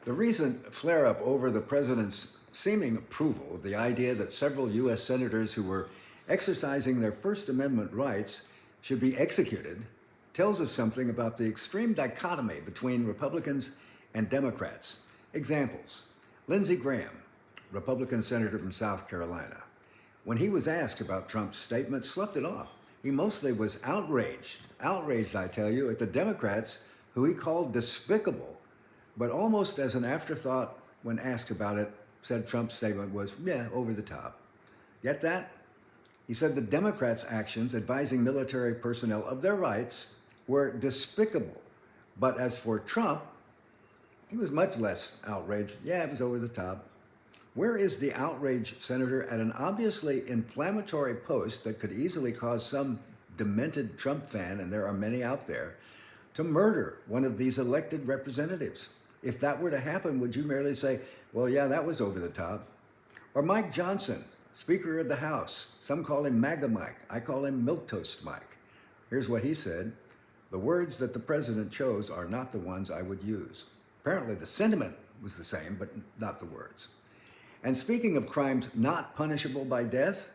The recent flare-up over the president's seeming approval of the idea that several U.S. senators who were exercising their First Amendment rights should be executed tells us something about the extreme dichotomy between Republicans and Democrats. Examples: Lindsey Graham, Republican senator from South Carolina. When he was asked about Trump's statement, sloughed it off. He mostly was outraged, I tell you, at the Democrats who he called despicable, but almost as an afterthought when asked about it, said Trump's statement was, yeah, over the top. Get that? He said the Democrats' actions advising military personnel of their rights were despicable. But as for Trump, he was much less outraged. Yeah, it was over the top. Where is the outrage, Senator, at an obviously inflammatory post that could easily cause some demented Trump fan, and there are many out there, to murder one of these elected representatives? If that were to happen, would you merely say, well, yeah, that was over the top? Or Mike Johnson, Speaker of the House. Some call him MAGA Mike. I call him Milquetoast Mike. Here's what he said: "The words that the president chose are not the ones I would use." Apparently the sentiment was the same, but not the words. And speaking of crimes not punishable by death,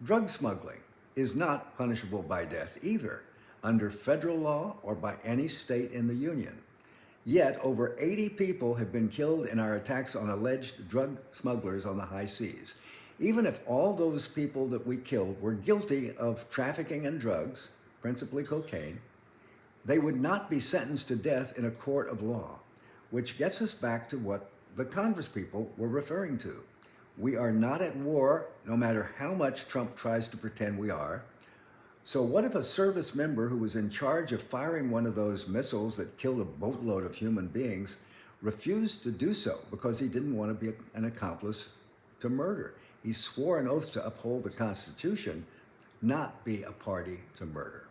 drug smuggling is not punishable by death either, under federal law or by any state in the union. Yet over 80 people have been killed in our attacks on alleged drug smugglers on the high seas. Even if all those people that we killed were guilty of trafficking in drugs, principally cocaine, they would not be sentenced to death in a court of law, which gets us back to what the congresspeople were referring to. We are not at war, no matter how much Trump tries to pretend we are. So what if a service member who was in charge of firing one of those missiles that killed a boatload of human beings refused to do so because he didn't want to be an accomplice to murder? He swore an oath to uphold the Constitution, not be a party to murder.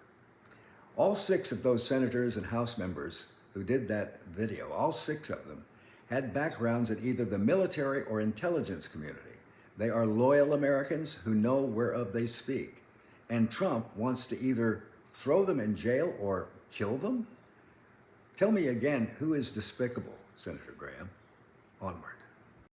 All 6 of those senators and House members who did that video, all 6 of them, had backgrounds in either the military or intelligence community. They are loyal Americans who know whereof they speak. And Trump wants to either throw them in jail or kill them? Tell me again, who is despicable, Senator Graham? Onward.